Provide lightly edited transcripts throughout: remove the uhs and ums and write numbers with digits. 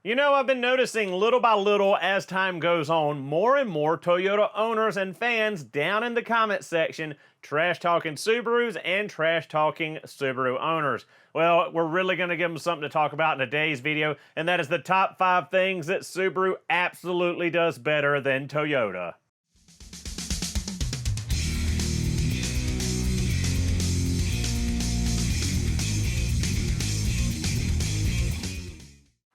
You know, I've been noticing little by little as time goes on, more and more Toyota owners and fans down in the comment section trash talking Subarus and trash talking Subaru owners. Well, we're really going to give them something to talk about in today's video, and that is the top 5 things that Subaru absolutely does better than Toyota.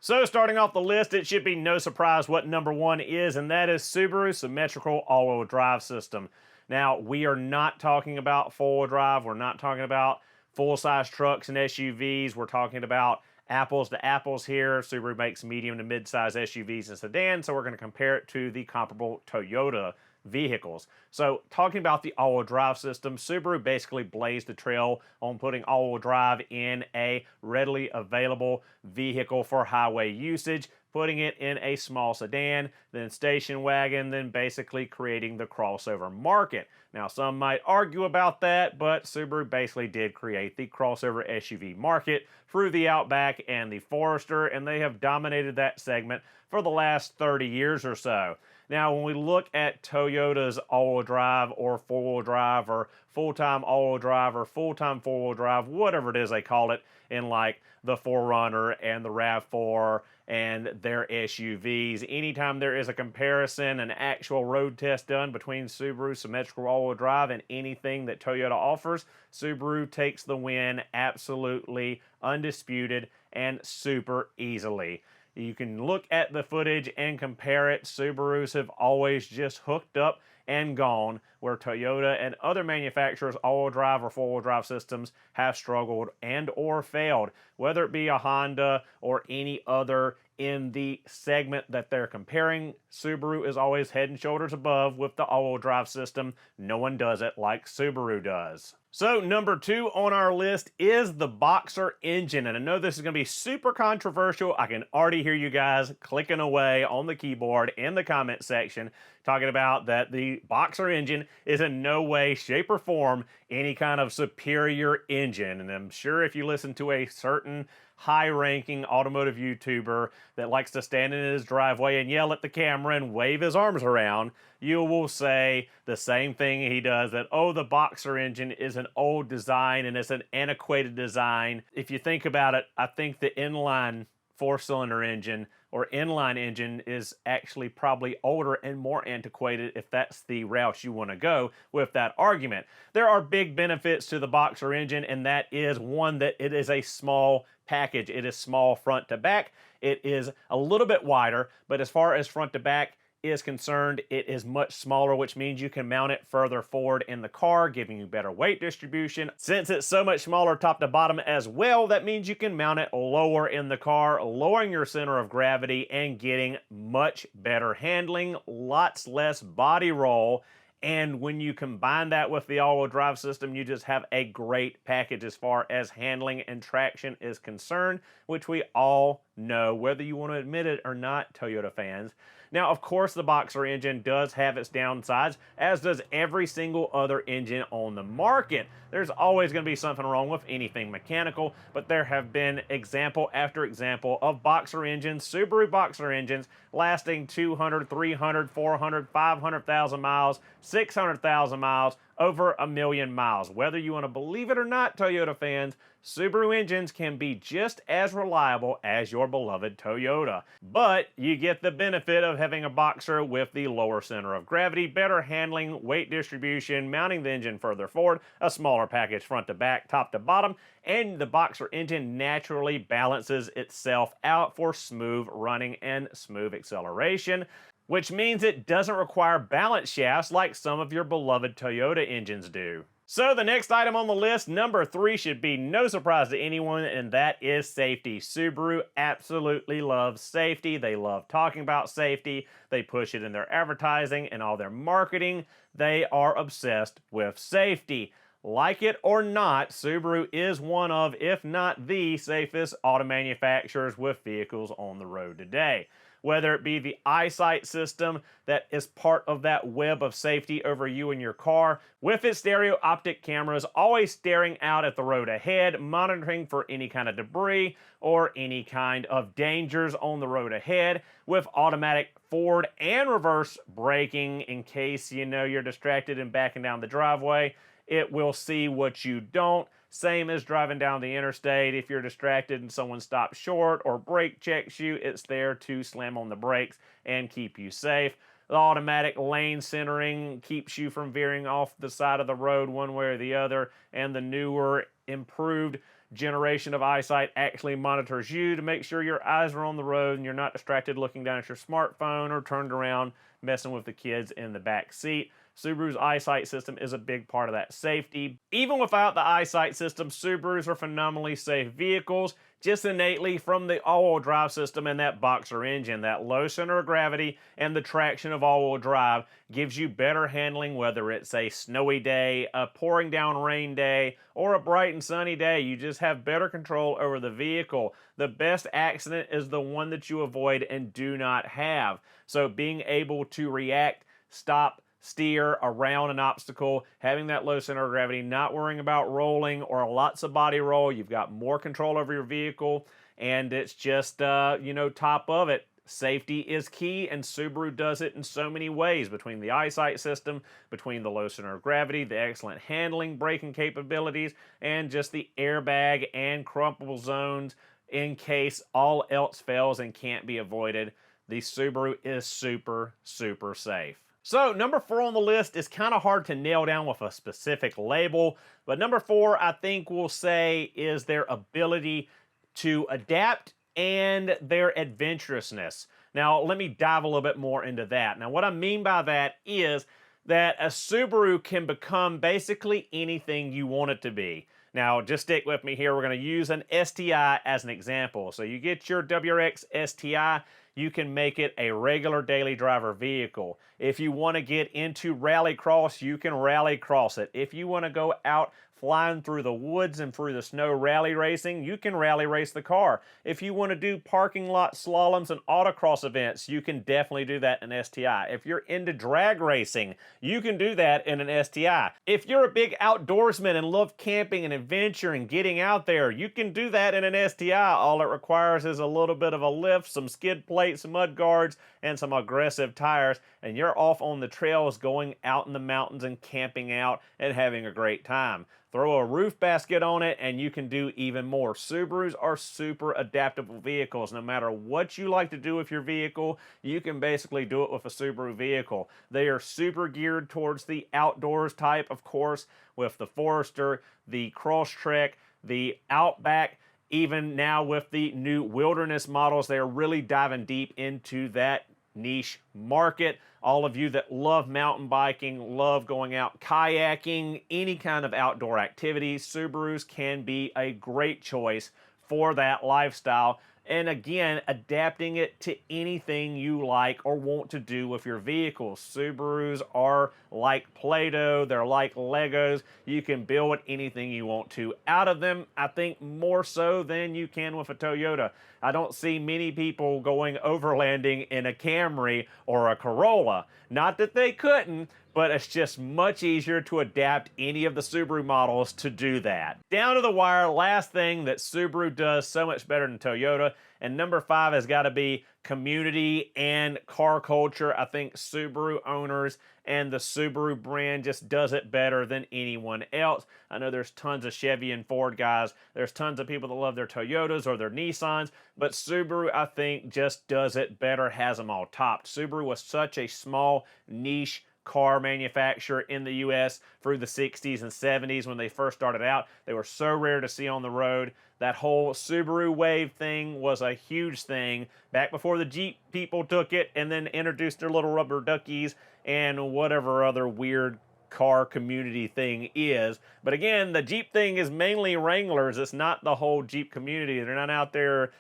So starting off the list, it should be no surprise what number 1 is, and that is Subaru's symmetrical all-wheel drive system. Now, we are not talking about four-wheel drive. We're not talking about full-size trucks and SUVs. We're talking about apples to apples here. Subaru makes medium to mid-size SUVs and sedans, so we're going to compare it to the comparable Toyota vehicles. So talking about the all-wheel drive system, Subaru basically blazed the trail on putting all-wheel drive in a readily available vehicle for highway usage, putting it in a small sedan, then station wagon, then basically creating the crossover market. Now, some might argue about that, but Subaru basically did create the crossover SUV market through the Outback and the Forester, and they have dominated that segment for the last 30 years or so. Now, when we look at Toyota's all-wheel drive or four-wheel drive or full-time all-wheel drive or full-time four-wheel drive, whatever it is they call it, in like the 4Runner and the RAV4 and their SUVs, anytime there is a comparison, an actual road test done between Subaru symmetrical all-wheel drive and anything that Toyota offers, Subaru takes the win absolutely undisputed and super easily. You can look at the footage and compare it. Subarus have always just hooked up and gone, where Toyota and other manufacturers' all-wheel drive or four-wheel drive systems have struggled and or failed, whether it be a Honda or any other in the segment that they're comparing. Subaru is always head and shoulders above with the all-wheel drive system. No one does it like Subaru does. So number 2 on our list is the Boxer engine, and I know this is going to be super controversial. I can already hear you guys clicking away on the keyboard in the comment section talking about that the Boxer engine is in no way, shape, or form any kind of superior engine. And I'm sure if you listen to a certain high-ranking automotive YouTuber that likes to stand in his driveway and yell at the camera and wave his arms around, you will say the same thing he does, that, oh, the Boxer engine is an old design and it's an antiquated design. If you think about it, I think the inline 4-cylinder engine or inline engine is actually probably older and more antiquated if that's the route you want to go with that argument. There are big benefits to the Boxer engine, and that is one, that it is a small package. It is small front to back. It is a little bit wider, but as far as front to back is concerned, it is much smaller, which means you can mount it further forward in the car, giving you better weight distribution. Since it's so much smaller top to bottom as well, that means you can mount it lower in the car, lowering your center of gravity and getting much better handling, lots less body roll. And when you combine that with the all-wheel drive system, you just have a great package as far as handling and traction is concerned, which we all know, whether you want to admit it or not, Toyota fans. Now, of course, the Boxer engine does have its downsides, as does every single other engine on the market. There's always going to be something wrong with anything mechanical, but there have been example after example of Boxer engines, Subaru Boxer engines, lasting 200, 300, 400, 500,000 miles, 600,000 miles, over 1,000,000 miles. Whether you want to believe it or not, Toyota fans, Subaru engines can be just as reliable as your beloved Toyota. But you get the benefit of having a Boxer with the lower center of gravity, better handling, weight distribution, mounting the engine further forward, a smaller package front to back, top to bottom, and the Boxer engine naturally balances itself out for smooth running and smooth acceleration, which means it doesn't require balance shafts like some of your beloved Toyota engines do. So the next item on the list, number 3, should be no surprise to anyone, and that is safety. Subaru absolutely loves safety. They love talking about safety. They push it in their advertising and all their marketing. They are obsessed with safety. Like it or not, Subaru is one of, if not the safest auto manufacturers with vehicles on the road today. Whether it be the eyesight system that is part of that web of safety over you and your car, with its stereo optic cameras always staring out at the road ahead, monitoring for any kind of debris or any kind of dangers on the road ahead, with automatic forward and reverse braking in case you know you're distracted and backing down the driveway. It will see what you don't. Same as driving down the interstate. If you're distracted and someone stops short or brake checks you, it's there to slam on the brakes and keep you safe. The automatic lane centering keeps you from veering off the side of the road one way or the other, and the newer, improved generation of eyesight actually monitors you to make sure your eyes are on the road and you're not distracted looking down at your smartphone or turned around messing with the kids in the back seat. Subaru's eyesight system is a big part of that safety. Even without the eyesight system, Subarus are phenomenally safe vehicles, just innately from the all-wheel drive system and that boxer engine. That low center of gravity and the traction of all-wheel drive gives you better handling, whether it's a snowy day, a pouring down rain day, or a bright and sunny day. You just have better control over the vehicle. The best accident is the one that you avoid and do not have. So being able to react, stop, steer around an obstacle, having that low center of gravity, not worrying about rolling or lots of body roll. You've got more control over your vehicle, and it's just, top of it. Safety is key, and Subaru does it in so many ways, between the eyesight system, between the low center of gravity, the excellent handling, braking capabilities, and just the airbag and crumple zones in case all else fails and can't be avoided. The Subaru is super, super safe. So number 4 on the list is kind of hard to nail down with a specific label, but number 4 I think we'll say is their ability to adapt and their adventurousness. Now let me dive a little bit more into that. Now what I mean by that is that a Subaru can become basically anything you want it to be. Now just stick with me here, we're going to use an STI as an example. So you get your WRX STI, you can make it a regular daily driver vehicle. If you want to get into rallycross, you can rallycross it. If you want to go out flying through the woods and through the snow rally racing, you can rally race the car. If you want to do parking lot slaloms and autocross events, you can definitely do that in an STI. If you're into drag racing, you can do that in an STI. If you're a big outdoorsman and love camping and adventure and getting out there, you can do that in an STI. All it requires is a little bit of a lift, some skid plates, some mud guards, and some aggressive tires, and you're off on the trails going out in the mountains and camping out and having a great time. Throw a roof basket on it and you can do even more. Subarus are super adaptable vehicles. No matter what you like to do with your vehicle, you can basically do it with a Subaru vehicle. They are super geared towards the outdoors type, of course, with the Forester, the Crosstrek, the Outback. Even now with the new Wilderness models, they're really diving deep into that niche market. All of you that love mountain biking, love going out kayaking, any kind of outdoor activities, Subarus can be a great choice for that lifestyle. And again, adapting it to anything you like or want to do with your vehicle. Subarus are like Play-Doh, they're like Legos. You can build anything you want to out of them, I think more so than you can with a Toyota. I don't see many people going overlanding in a Camry or a Corolla. Not that they couldn't, but it's just much easier to adapt any of the Subaru models to do that. Down to the wire, last thing that Subaru does so much better than Toyota, and number 5 has got to be community and car culture. I think Subaru owners and the Subaru brand just does it better than anyone else. I know there's tons of Chevy and Ford guys. There's tons of people that love their Toyotas or their Nissans, but Subaru, I think, just does it better, has them all topped. Subaru was such a small niche car manufacturer in the US through the 60s and 70s when they first started out. They were so rare to see on the road. That whole Subaru wave thing was a huge thing back before the Jeep people took it and then introduced their little rubber duckies and whatever other weird car community thing is. But again, the Jeep thing is mainly Wranglers. It's not the whole Jeep community. They're not out there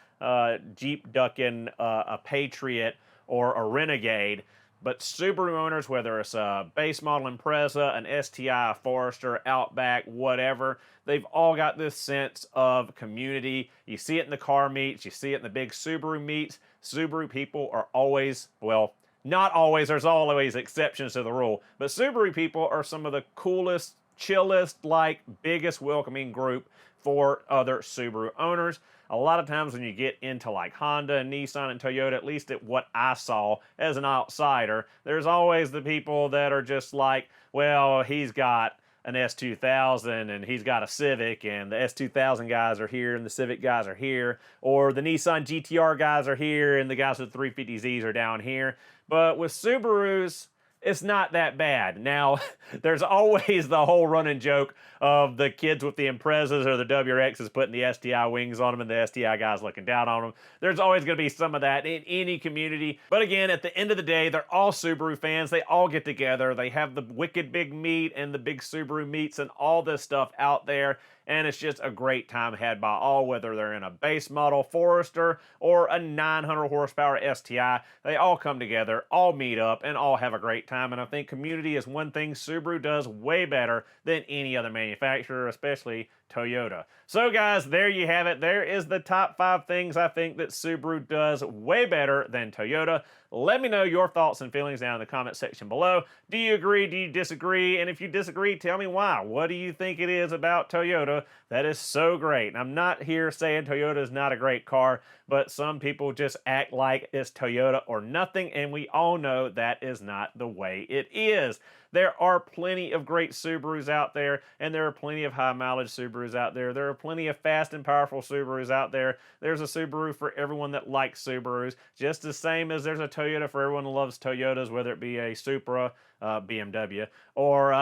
Jeep ducking a Patriot or a Renegade. But Subaru owners, whether it's a base model Impreza, an STI, Forester, Outback, whatever, they've all got this sense of community. You see it in the car meets, you see it in the big Subaru meets. Subaru people are always, well, not always, there's always exceptions to the rule, but Subaru people are some of the coolest, chillest, like, biggest welcoming group for other Subaru owners. A lot of times when you get into like Honda and Nissan and Toyota, at least at what I saw as an outsider, there's always the people that are just like, well, he's got an S2000 and he's got a Civic, and the S2000 guys are here and the Civic guys are here, or the Nissan GTR guys are here and the guys with 350Zs are down here. But with Subarus, it's not that bad. Now, there's always the whole running joke of the kids with the Imprezas or the WRXs putting the STI wings on them and the STI guys looking down on them. There's always going to be some of that in any community. But again, at the end of the day, they're all Subaru fans. They all get together. They have the wicked big meet and the big Subaru meets and all this stuff out there. And it's just a great time had by all, whether they're in a base model Forester or a 900 horsepower STI. They all come together, all meet up, and all have a great time. And I think community is one thing Subaru does way better than any other manufacturer, especially Toyota. So guys, there you have it. There is the top 5 things I think that Subaru does way better than Toyota. Let me know your thoughts and feelings down in the comment section below. Do you agree? Do you disagree? And if you disagree, tell me why. What do you think it is about Toyota that is so great? And I'm not here saying Toyota is not a great car, but some people just act like it's Toyota or nothing, and we all know that is not the way it is. There are plenty of great Subarus out there, and there are plenty of high mileage Subarus out there. There are plenty of fast and powerful Subarus out there. There's a Subaru for everyone that likes Subarus, just the same as there's a Toyota for everyone who loves Toyotas, whether it be a Supra, BMW, or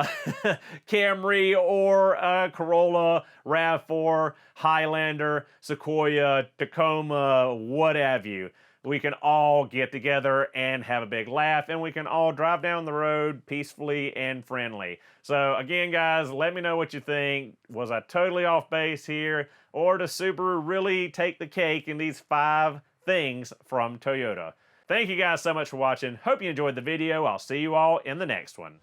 Camry, or Corolla, RAV4, Highlander, Sequoia, Tacoma, what have you. We can all get together and have a big laugh, and we can all drive down the road peacefully and friendly. So again, guys, let me know what you think. Was I totally off base here, or does Subaru really take the cake in these 5 things from Toyota? Thank you guys so much for watching. Hope you enjoyed the video. I'll see you all in the next one.